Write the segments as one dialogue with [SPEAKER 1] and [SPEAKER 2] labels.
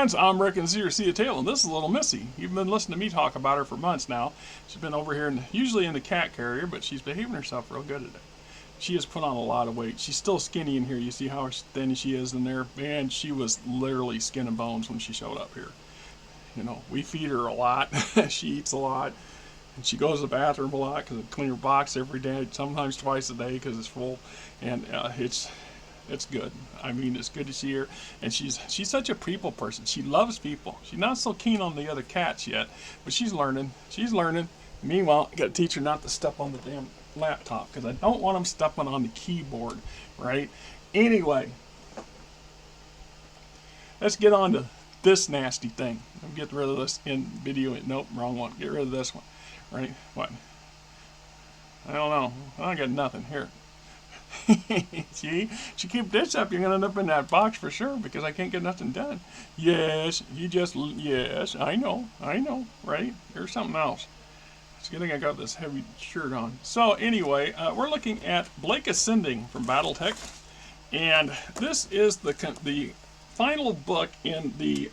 [SPEAKER 1] friends, I'm Rick and Zero See a Tail, and this is little Missy. You've been listening to me talk about her for months now. She's been over here, usually in the cat carrier, but she's behaving herself real good today. She has put on a lot of weight. She's still skinny in here. You see how thin she is in there? Man, she was literally skin and bones when she showed up here. You know, we feed her a lot. She eats a lot. And she goes to the bathroom a lot because I clean her box every day, sometimes twice a day because it's full. And it's good. I mean, it's good to see her. And she's such a people person. She loves people. She's not so keen on the other cats yet, but she's learning. She's learning. Meanwhile, I got to teach her not to step on the damn laptop because I don't want them stepping on the keyboard, right? Anyway, let's get on to this nasty thing. I'll get rid of this in video. Nope, wrong one. Get rid of this one, right? What? I don't know. I got nothing here. See, she keep this up, you're gonna end up in that box for sure because I can't get nothing done. Yes, yes, I know, right? Here's something else. It's a good thing I got this heavy shirt on. So anyway, we're looking at Blake Ascending from BattleTech, and this is the final book in the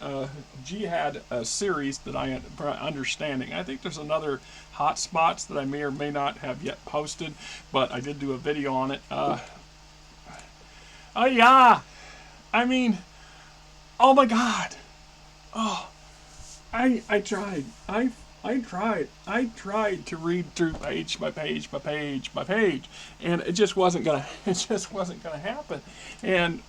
[SPEAKER 1] Jihad series that I am understanding. I think there's another hot spots that I may or may not have yet posted, but I did do a video on it. Oh yeah, I mean, oh my God, oh, I tried to read through page by page by page by page, and it just wasn't gonna happen. And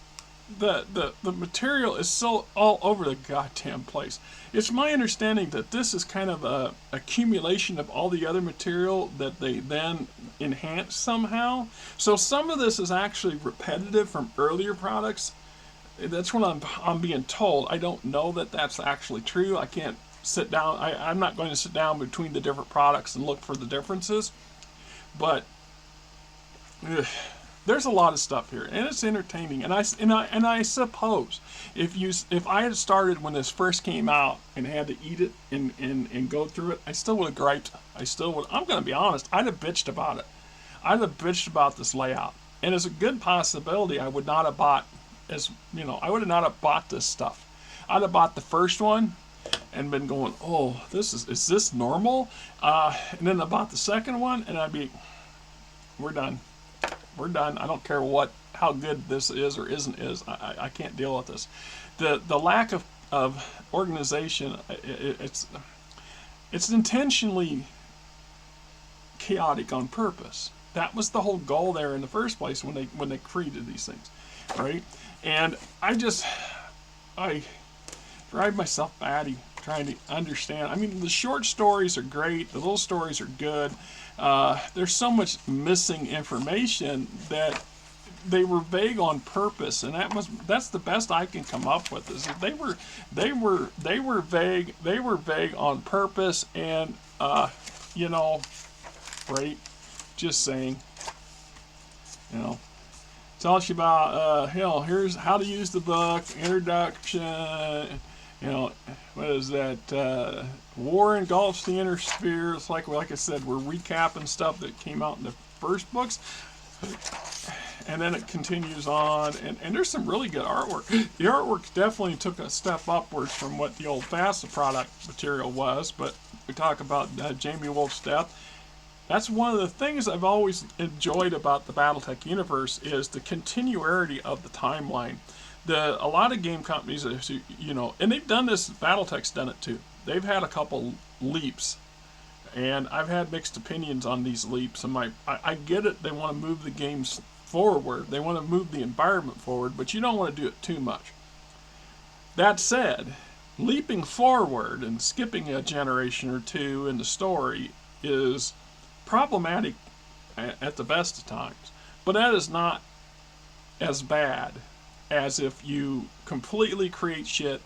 [SPEAKER 1] the material is so all over the goddamn place. It's my understanding that this is kind of a accumulation of all the other material that they then enhance somehow. So some of this is actually repetitive from earlier products. That's what I'm being told. I don't know that that's actually true. I can't sit down. I'm not going to sit down between the different products and look for the differences. But there's a lot of stuff here, and it's entertaining. And I suppose if I had started when this first came out and had to eat it and go through it, I still would have griped. I'm going to be honest. I'd have bitched about it. I'd have bitched about this layout, and it's a good possibility I would not have bought I would not have bought this stuff. I'd have bought the first one and been going, oh, is this normal? And then I bought the second one, and I'd be, we're done. We're done. I don't care how good this is or isn't. I can't deal with this. The lack of organization. It's intentionally chaotic on purpose. That was the whole goal there in the first place when they created these things, right? And I drive myself batty trying to understand. I mean, the short stories are great. The little stories are good. There's so much missing information that they were vague on purpose, and that's the best I can come up with. Is that they were vague. They were vague on purpose, and right? Just saying, tells you about here's how to use the book, introduction. What is that? War engulfs the inner sphere. It's like I said, we're recapping stuff that came out in the first books. And then it continues on. And there's some really good artwork. The artwork definitely took a step upwards from what the old FASA product material was. But we talk about Jamie Wolfe's death. That's one of the things I've always enjoyed about the BattleTech universe is the continuity of the timeline. A lot of game companies, and they've done this, BattleTech's done it too. They've had a couple leaps, and I've had mixed opinions on these leaps. And I get it, they want to move the games forward. They want to move the environment forward, but you don't want to do it too much. That said, leaping forward and skipping a generation or two in the story is problematic at the best of times. But that is not as bad as if you completely create shit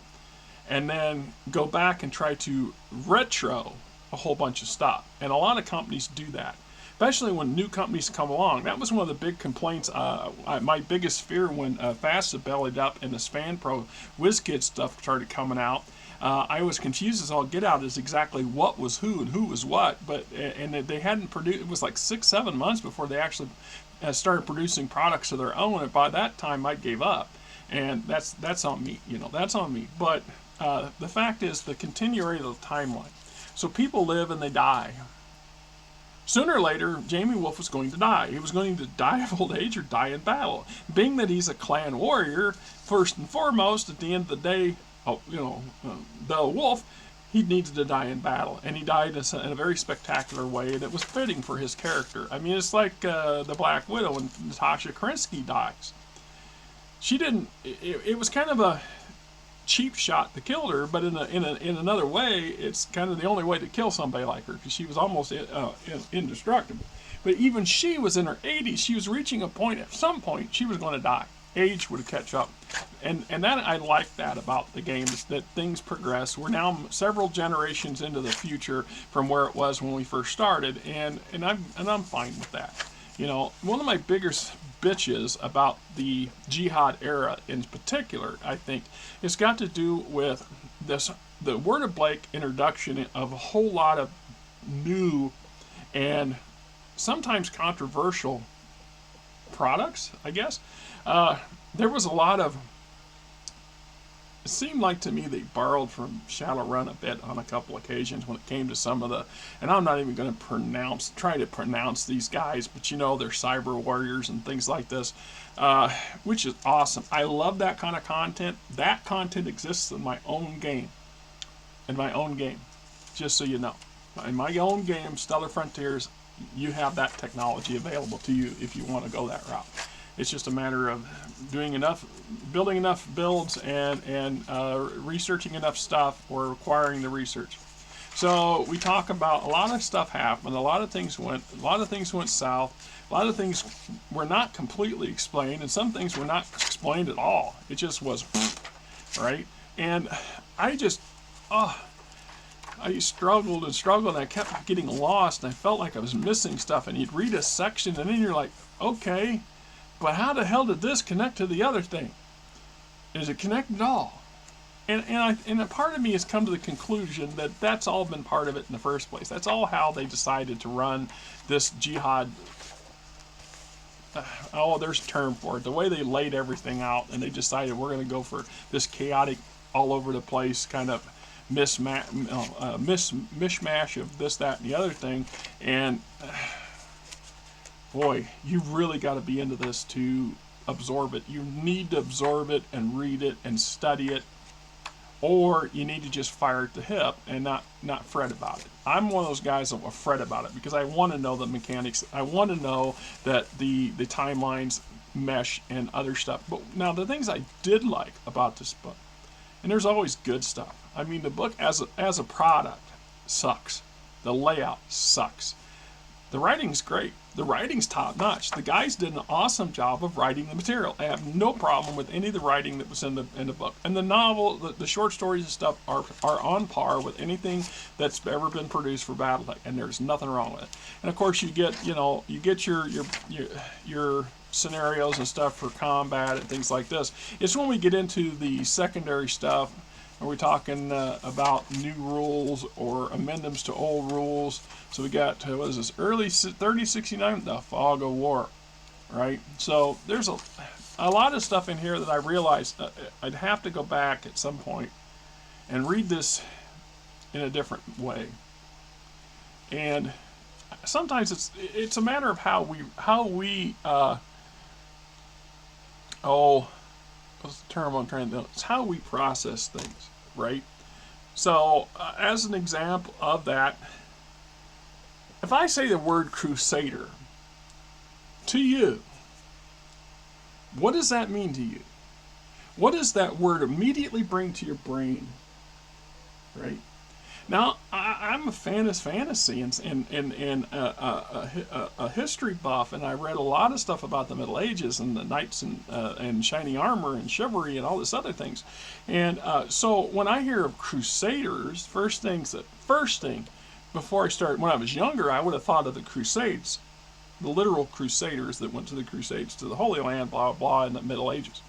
[SPEAKER 1] and then go back and try to retro a whole bunch of stuff. And a lot of companies do that, especially when new companies come along. That was one of the big complaints, my biggest fear when FASA bellied up and the Span Pro WizKid stuff started coming out. I was confused as all get out as exactly what was who and who was what, and they hadn't produced. It was like 6-7 months before they actually started producing products of their own, and by that time I gave up, and that's on me. That's on me. But the fact is the continuity of the timeline. So people live and they die. Sooner or later, Jamie Wolf was going to die. He was going to die of old age or die in battle. Being that he's a clan warrior, first and foremost, at the end of the day, the wolf, he needed to die in battle. And he died in a very spectacular way, and it was fitting for his character. I mean, it's like the Black Widow when Natasha Krinsky dies. She didn't, it was kind of a cheap shot that killed her, but in another way, it's kind of the only way to kill somebody like her, because she was almost indestructible. But even she was in her 80s. She was reaching a point, at some point, she was going to die. Age would catch up. And that, I like that about the game, is that things progress. We're now several generations into the future from where it was when we first started, and I'm fine with that. You know, one of my biggest bitches about the Jihad era in particular, I think, it's got to do with the Word of Blake introduction of a whole lot of new and sometimes controversial products, I guess. There was a lot of, it seemed like to me they borrowed from Shadowrun a bit on a couple occasions when it came to some of the, and I'm not even going to try to pronounce these guys, but you know, they're cyber warriors and things like this, which is awesome. I love that kind of content. That content exists in my own game. Just so you know. In my own game, Stellar Frontiers, you have that technology available to you if you want to go that route. It's just a matter of building enough builds and researching enough stuff, or acquiring the research. So we talk about a lot of stuff happened. A lot of things went south. A lot of things were not completely explained, and some things were not explained at all. It just was, right? And I struggled and I kept getting lost, and I felt like I was missing stuff. And you'd read a section, and then you're like, okay, but how the hell did this connect to the other thing? Is it connected at all? And a part of me has come to the conclusion that that's all been part of it in the first place. That's all how they decided to run this Jihad. There's a term for it. The way they laid everything out, and they decided we're going to go for this chaotic, all over the place kind of mishmash of this, that, and the other thing. And boy, you really got to be into this to absorb it. You need to absorb it and read it and study it, or you need to just fire at the hip and not fret about it. I'm one of those guys that will fret about it because I want to know the mechanics. I want to know that the timelines mesh and other stuff. But now the things I did like about this book, and there's always good stuff. I mean, the book as a product sucks. The layout sucks. The writing's great. The writing's top notch. The guys did an awesome job of writing the material. I have no problem with any of the writing that was in the book. And the novel, the short stories and stuff are on par with anything that's ever been produced for BattleTech, and there's nothing wrong with it. And of course, you get your scenarios and stuff for combat and things like this. It's when we get into the secondary stuff. Are we talking about new rules or amendments to old rules? So we got, what is this, early 3069, the Fog of War, right? So there's a lot of stuff in here that I realized I'd have to go back at some point and read this in a different way. And sometimes it's a matter of how we what's the term I'm trying to do? It's how we process things, right? So, as an example of that, if I say the word crusader to you, what does that mean to you? What does that word immediately bring to your brain, right? Now, I'm a fan of fantasy and a history buff, and I read a lot of stuff about the Middle Ages and the knights and shiny armor and chivalry and all this other things. And so when I hear of crusaders, first thing, before I started, when I was younger, I would have thought of the Crusades, the literal crusaders that went to the Crusades, to the Holy Land, blah, blah, in the Middle Ages.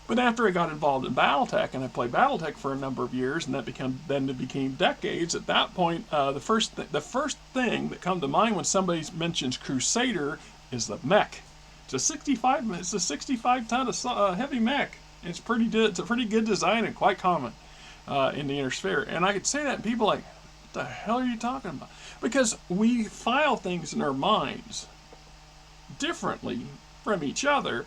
[SPEAKER 1] But after I got involved in BattleTech, and I played BattleTech for a number of years, and then it became decades. At that point, the first thing that comes to mind when somebody mentions Crusader is the mech. It's a 65 ton of heavy mech. It's a pretty good design and quite common. in the inner sphere. And I could say that, and people are like, what the hell are you talking about? Because we file things in our minds differently from each other,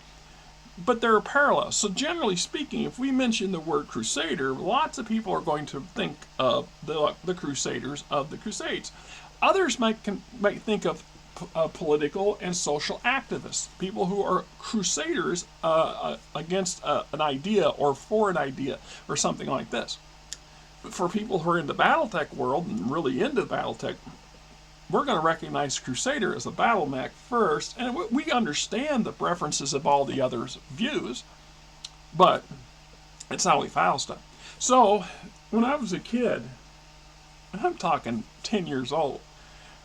[SPEAKER 1] but there are parallels. So generally speaking, if we mention the word Crusader, lots of people are going to think of the Crusaders of the Crusades. Others might think of political and social activists, people who are crusaders against an idea or for an idea or something like this. But for people who are in the BattleTech world and really into BattleTech, we're going to recognize Crusader as a battle mech first, and we understand the preferences of all the others' views, but it's how we file stuff. So when I was a kid, I'm talking 10 years old,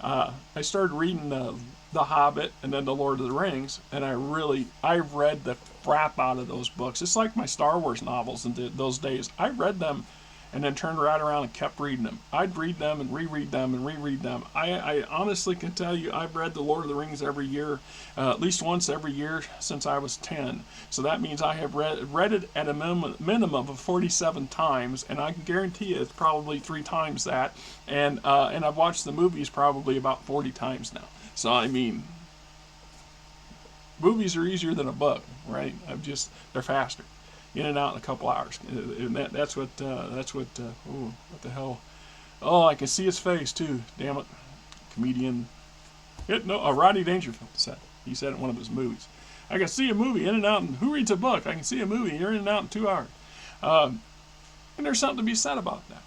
[SPEAKER 1] I started reading The Hobbit and then The Lord of the Rings, and I read the crap out of those books. It's like my Star Wars novels in those days. I read them and then turned right around and kept reading them. I'd read them and reread them and reread them. I honestly can tell you I've read The Lord of the Rings every year, at least once every year since I was 10. So that means I have read it at a minimum of 47 times, and I can guarantee you it's probably 3 times that. And I've watched the movies probably about 40 times now. So I mean, movies are easier than a book, right? They're faster. In and out in a couple hours. And that's what, oh, what the hell. Oh, I can see his face too, damn it. Comedian. Rodney Dangerfield said. He said it in one of his movies. I can see a movie in and out, and who reads a book? I can see a movie in and out in 2 hours. And there's something to be said about that.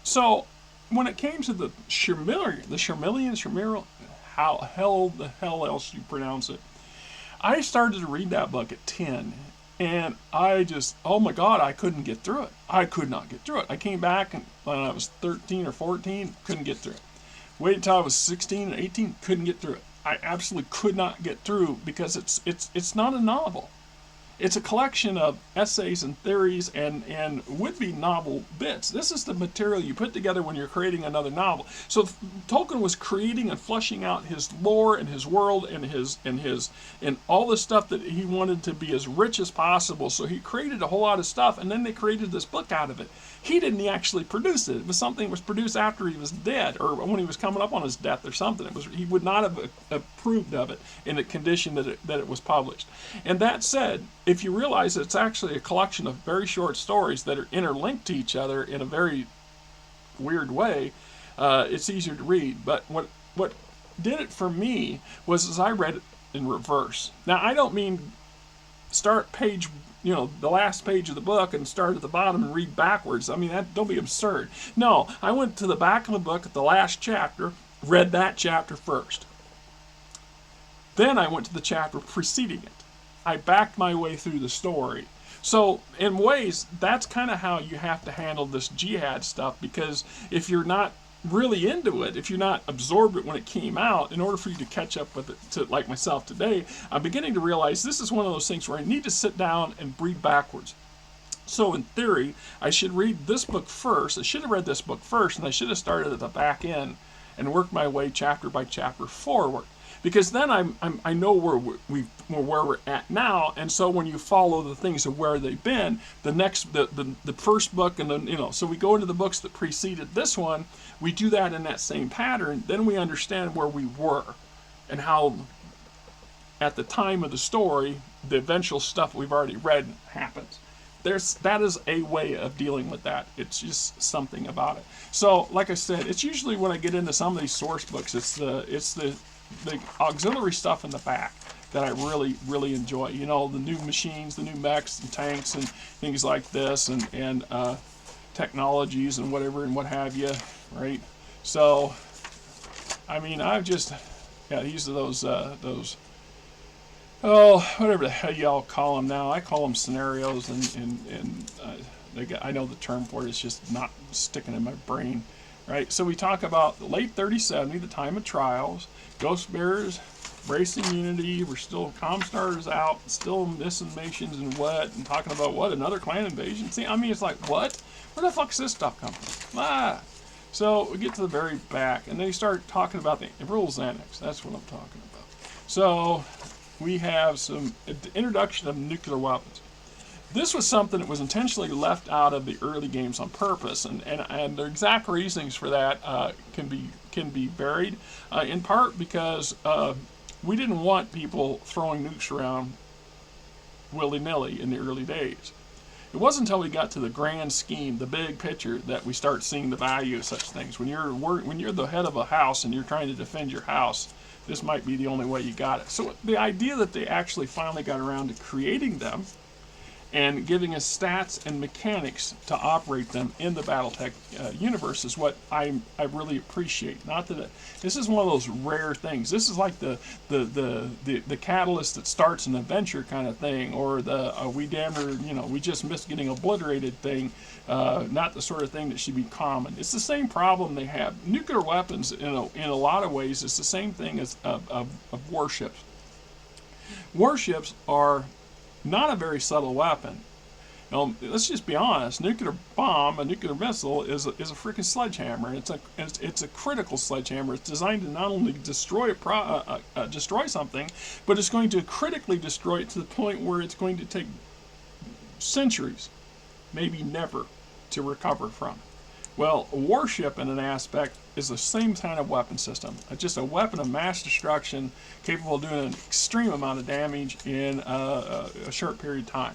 [SPEAKER 1] So, when it came to the Shermillian, how the hell else you pronounce it? I started to read that book at 10. And oh my God, I couldn't get through it. I could not get through it. I came back and when I was 13 or 14, couldn't get through it. Waited until I was 16 and 18, couldn't get through it. I absolutely could not get through because it's not a novel. It's a collection of essays and theories and would-be novel bits. This is the material you put together when you're creating another novel. So Tolkien was creating and fleshing out his lore and his world and all the stuff that he wanted to be as rich as possible. So he created a whole lot of stuff, and then they created this book out of it. He didn't actually produce it. It was something that was produced after he was dead, or when he was coming up on his death or something. He would not have approved of it in the condition that it was published. And that said, if you realize it's actually a collection of very short stories that are interlinked to each other in a very weird way, it's easier to read. But what did it for me was as I read it in reverse. Now, I don't mean start page, the last page of the book and start at the bottom and read backwards. I mean, don't be absurd. No, I went to the back of the book at the last chapter, read that chapter first. Then I went to the chapter preceding it. I backed my way through the story. So, in ways, that's kind of how you have to handle this jihad stuff, because if you're not really into it, if you're not absorbed it when it came out, in order for you to catch up with it, like myself today, I'm beginning to realize this is one of those things where I need to sit down and read backwards. So in theory, I should read this book first. I should have read this book first, and I should have started at the back end and worked my way chapter by chapter forward. Because then I know where we're at now, and so when you follow the things of where they've been, the first book, and then so we go into the books that preceded this one, we do that in that same pattern. Then we understand where we were, and how at the time of the story, the eventual stuff we've already read happens. That is a way of dealing with that. It's just something about it. So, like I said, it's usually when I get into some of these source books, it's the auxiliary stuff in the back that I really, really enjoy. The new machines, the new mechs and tanks and things like this, and technologies and whatever and what have you, right? So, I mean, these are those whatever the hell y'all call them now. I call them scenarios, and I know the term for it is just not sticking in my brain, right? So we talk about the late 3070, the time of trials, Ghost Bearers, Bracing Unity, we're still, ComStar is out, still missing missions and and talking about another clan invasion. See, I mean, it's like, what? Where the fuck's this stuff come from? So we get to the very back, and they start talking about the rules annex. That's what I'm talking about. So we have some introduction of nuclear weapons. this was something that was intentionally left out of the early games on purpose, and the exact reasons for that can be varied, in part because we didn't want people throwing nukes around willy-nilly in the early days. It wasn't until we got to the grand scheme, the big picture, that we start seeing the value of such things. When you're the head of a house and you're trying to defend your house, this might be the only way you got it. So the idea that they actually finally got around to creating them and giving us stats and mechanics to operate them in the BattleTech universe is what I really appreciate. Not that this is one of those rare things. This is like the catalyst that starts an adventure kind of thing, or the we just missed getting obliterated thing. Not the sort of thing that should be common. It's the same problem they have. Nuclear weapons, in a lot of ways, is the same thing as of warships. Warships are not a very subtle weapon. Let's just be honest. Nuclear bomb, a nuclear missile, is a freaking sledgehammer, and it's a critical sledgehammer. It's designed to not only destroy something, but it's going to critically destroy it to the point where it's going to take centuries, maybe never, to recover from. Well, a warship, in an aspect, is the same kind of weapon system. Just a weapon of mass destruction capable of doing an extreme amount of damage in a short period of time.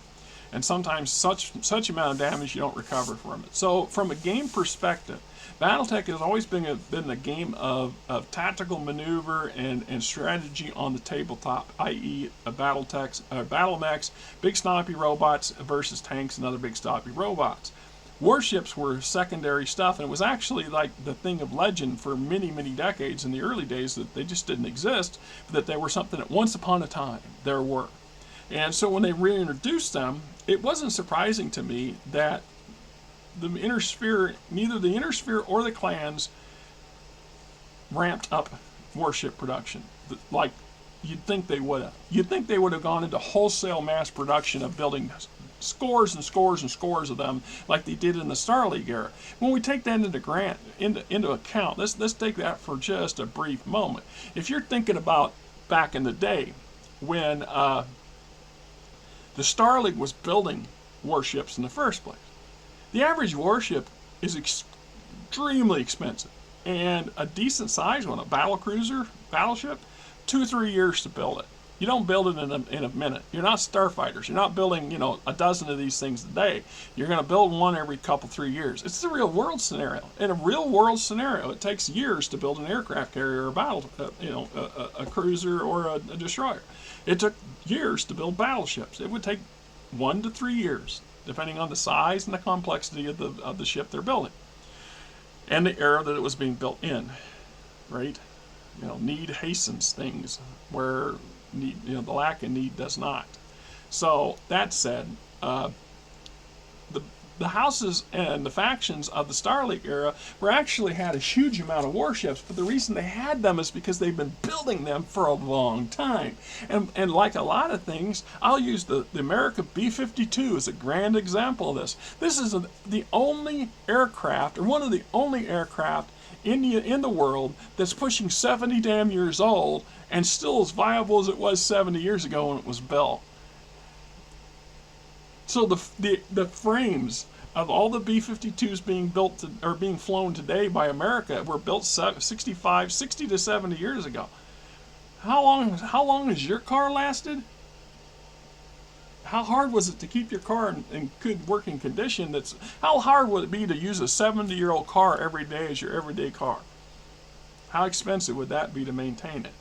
[SPEAKER 1] And sometimes such amount of damage you don't recover from it. So from a game perspective, BattleTech has always been a game of tactical maneuver and strategy on the tabletop, i.e. battle mechs, big stompy robots versus tanks and other big stompy robots. Warships were secondary stuff, and it was actually like the thing of legend for many, many decades in the early days, that they just didn't exist, but that they were something that once upon a time there were. And so when they reintroduced them, it wasn't surprising to me that the inner sphere, neither the inner sphere or the clans, ramped up warship production like you'd think they would have. You'd think they would have gone into wholesale mass production of building scores and scores and scores of them, like they did in the Star League era. When we take that into account, let's take that for just a brief moment. If you're thinking about back in the day when the Star League was building warships in the first place, the average warship is extremely expensive, and a decent size one, a battle cruiser, battleship, 2 or 3 years to build it. You don't build it in a minute. You're not starfighters. You're not building, a dozen of these things a day. You're going to build one every 3 years. It's the real world scenario. In a real world scenario, it takes years to build an aircraft carrier, or a cruiser or a destroyer. It took years to build battleships. It would take 1 to 3 years, depending on the size and the complexity of the ship they're building, and the era that it was being built in. Right? Need hastens things where the lack of need does not. So that said, the houses and the factions of the Star League era actually had a huge amount of warships, but the reason they had them is because they've been building them for a long time. And like a lot of things, I'll use the America B-52 as a grand example of this. This is the only aircraft, or one of the only aircraft in the world that's pushing 70 damn years old and still as viable as it was 70 years ago when it was built. So the frames of all the B-52s being built or being flown today by America were built 60 to 70 years ago. How long has your car lasted? How hard was it to keep your car in good working condition? How hard would it be to use a 70-year-old car every day as your everyday car? How expensive would that be to maintain it?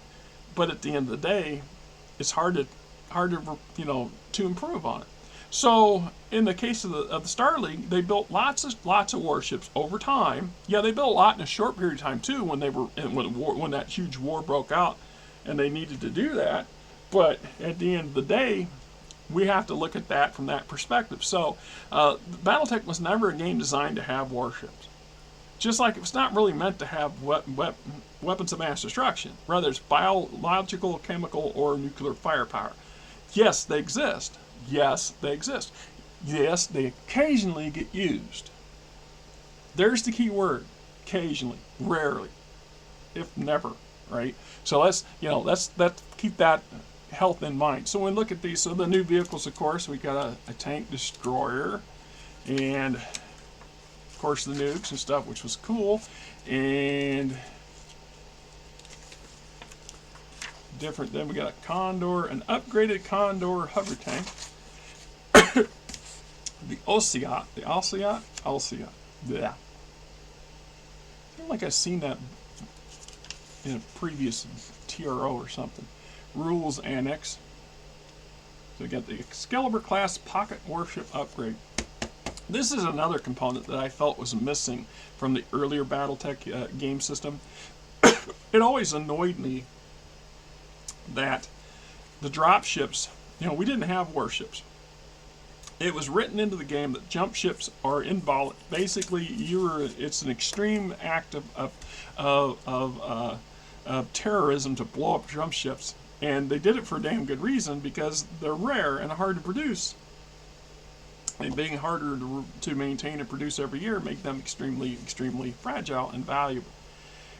[SPEAKER 1] But at the end of the day, it's hard to improve on it. So in the case of the Star League, they built lots of warships over time. Yeah, they built a lot in a short period of time too, when that huge war broke out, and they needed to do that. But at the end of the day, we have to look at that from that perspective. So BattleTech was never a game designed to have warships. Just like it's not really meant to have weapons of mass destruction. Rather, it's biological, chemical, or nuclear firepower. Yes, they exist. Yes, they exist. Yes, they occasionally get used. There's the key word. Occasionally. Rarely. If never. Right? So let's keep that health in mind. So when we look at these, so the new vehicles, of course, we got a tank destroyer, and of course the nukes and stuff, which was cool, and different. Then we got a Condor, an upgraded Condor hover tank. The Oceot, yeah. I feel like I've seen that in a previous TRO or something. Rules Annex. So we got the Excalibur class pocket warship upgrade. This is another component that I felt was missing from the earlier BattleTech game system. It always annoyed me that the drop ships, we didn't have warships. It was written into the game that jump ships are inviolate. Basically, it's an extreme act of terrorism to blow up jump ships, and they did it for a damn good reason, because they're rare and hard to produce. And being harder to maintain and produce every year make them extremely, extremely fragile and valuable.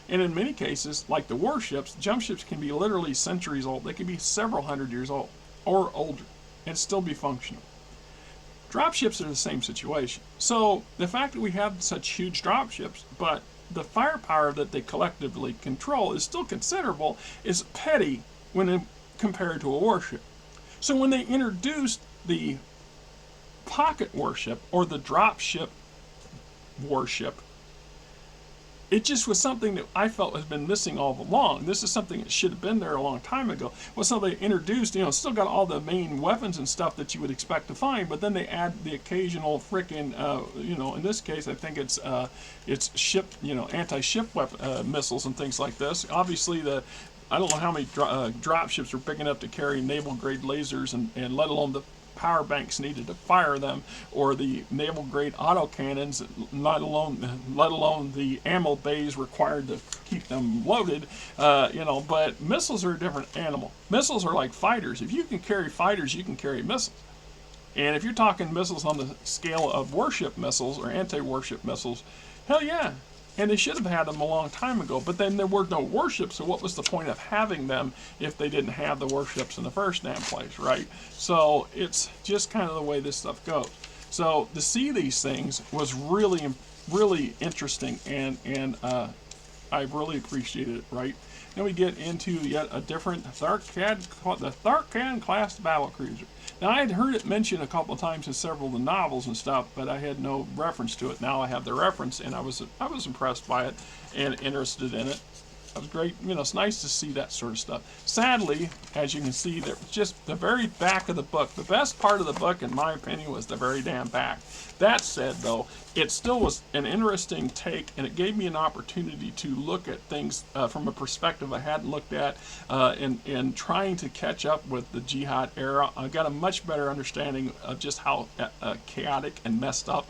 [SPEAKER 1] And in many cases, like the warships, jump ships can be literally centuries old. They can be several hundred years old or older and still be functional. Dropships are the same situation. So the fact that we have such huge dropships, but the firepower that they collectively control is still considerable, is petty when compared to a warship. So when they introduced the pocket warship or the dropship warship, it just was something that I felt has been missing all along. This is something that should have been there a long time ago. Well, so they introduced, still got all the main weapons and stuff that you would expect to find, but then they add the occasional frickin', in this case, I think it's ship, anti-ship missiles and things like this. Obviously, I don't know how many drop ships are big enough to carry naval-grade lasers, and let alone the power banks needed to fire them, or the naval grade autocannons, let alone the ammo bays required to keep them loaded. But missiles are a different animal. Missiles are like fighters. If you can carry fighters, you can carry missiles. And if you're talking missiles on the scale of warship missiles or anti-warship missiles, hell yeah. And they should have had them a long time ago, but then there were no warships, so what was the point of having them if they didn't have the warships in the first damn place, right? So it's just kind of the way this stuff goes. So to see these things was really, really interesting, and I really appreciated it, right? Then we get into yet a different the Tharkan class battlecruiser. Now, I had heard it mentioned a couple of times in several of the novels and stuff, but I had no reference to it. Now I have the reference, and I was impressed by it and interested in it. It was great. It's nice to see that sort of stuff. Sadly, as you can see, there just the very back of the book. The best part of the book, in my opinion, was the very damn back. That said, though, it still was an interesting take, and it gave me an opportunity to look at things from a perspective I hadn't looked at, in trying to catch up with the Jihad era. I got a much better understanding of just how chaotic and messed up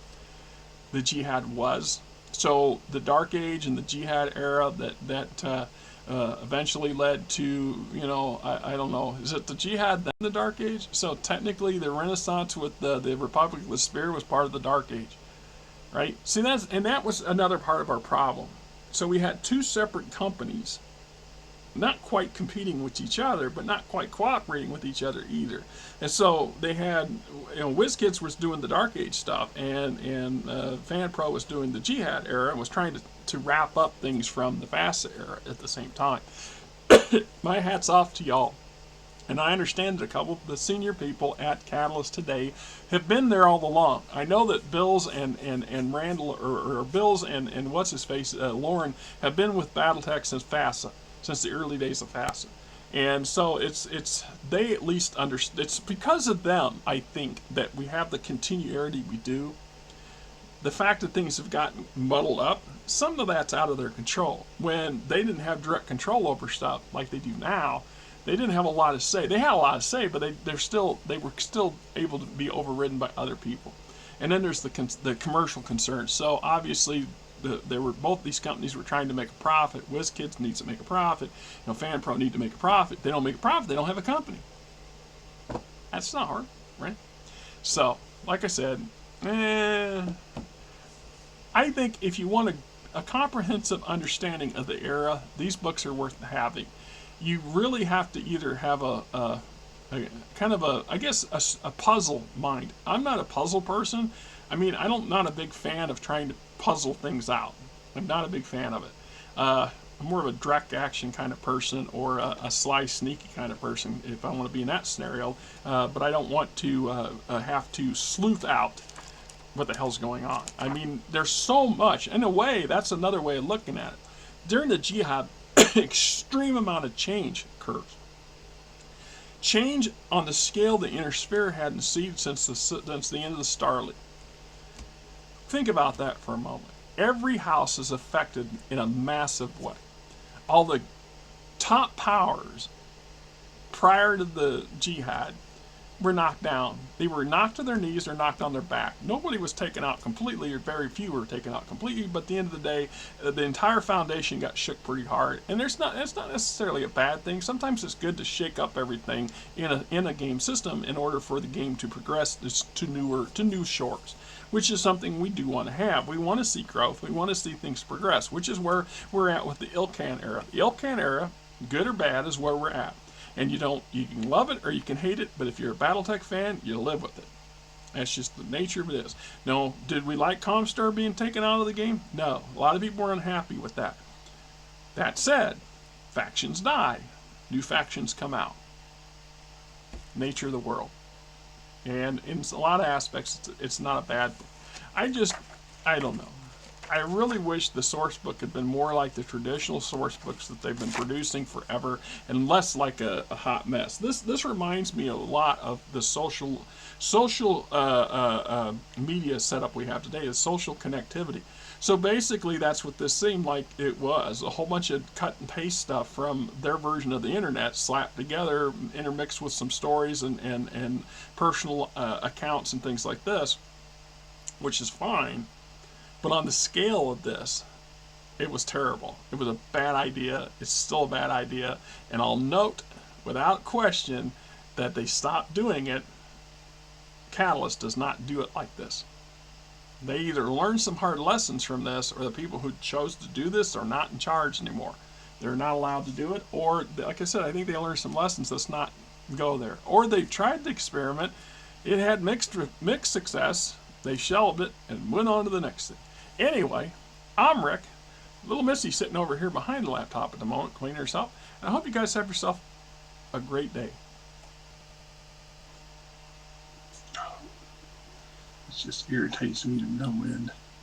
[SPEAKER 1] the Jihad was. So the Dark Age and the Jihad era that eventually led to, I don't know, is it the Jihad then the Dark Age? So technically the Renaissance with the Republic of the Spear was part of the Dark Age, right? See, that was another part of our problem. So we had two separate companies, not quite competing with each other, but not quite cooperating with each other either. And so they had, WizKids was doing the Dark Age stuff, and FanPro was doing the Jihad era, and was trying to wrap up things from the FASA era at the same time. My hat's off to y'all. And I understand that a couple of the senior people at Catalyst today have been there all along. I know that Bills and Randall, or Bills and what's-his-face, Lauren, have been with BattleTech since FASA. Since the early days of FASA. And so they at least understand. It's because of them, I think, that we have the continuity we do. The fact that things have gotten muddled up, some of that's out of their control. When they didn't have direct control over stuff like they do now, they didn't have a lot to say. They had a lot to say, but they were still able to be overridden by other people. And then there's the commercial concerns. So obviously, both these companies were trying to make a profit. WizKids needs to make a profit. FanPro need to make a profit. They don't make a profit, they don't have a company. That's not hard, right? So, like I said, I think if you want a comprehensive understanding of the era, these books are worth having. You really have to either have a kind of a, I guess, a puzzle mind. I'm not a puzzle person. I mean, I'm not a big fan of trying to puzzle things out. I'm not a big fan of it. I'm more of a direct action kind of person, or a sly, sneaky kind of person if I want to be in that scenario. But I don't want to have to sleuth out what the hell's going on. I mean, there's so much. In a way, that's another way of looking at it. During the Jihad, extreme amount of change occurs. Change on the scale the inner sphere hadn't seen since the end of the Star League. Think about that for a moment. Every house is affected in a massive way. All the top powers prior to the Jihad were knocked down. They were knocked to their knees or knocked on their back. Nobody was taken out completely, or very few were taken out completely, but at the end of the day, the entire foundation got shook pretty hard. And it's not necessarily a bad thing. Sometimes it's good to shake up everything in a game system in order for the game to progress to new shores, which is something we do want to have. We want to see growth. We want to see things progress, which is where we're at with the Ilkhan era. The Ilkhan era, good or bad, is where we're at. And you can love it or you can hate it, but if you're a BattleTech fan, you live with it. That's just the nature of it is. No, did we like ComStar being taken out of the game? No. A lot of people were unhappy with that. That said, factions die. New factions come out. Nature of the world. And in a lot of aspects, it's not a bad thing. I don't know. I really wish the source book had been more like the traditional source books that they've been producing forever, and less like a hot mess. This reminds me a lot of the social media setup we have today, is social connectivity. So basically, that's what this seemed like it was. A whole bunch of cut and paste stuff from their version of the internet slapped together, intermixed with some stories and personal accounts and things like this, which is fine. But on the scale of this, it was terrible. It was a bad idea. It's still a bad idea. And I'll note, without question, that they stopped doing it. Catalyst does not do it like this. They either learned some hard lessons from this, or the people who chose to do this are not in charge anymore. They're not allowed to do it. Or, like I said, I think they learned some lessons. Let's not go there. Or they tried to experiment. It had mixed success. They shelved it and went on to the next thing. Anyway, I'm Rick. Little Missy sitting over here behind the laptop at the moment, cleaning herself. And I hope you guys have yourself a great day. It just irritates me to no end.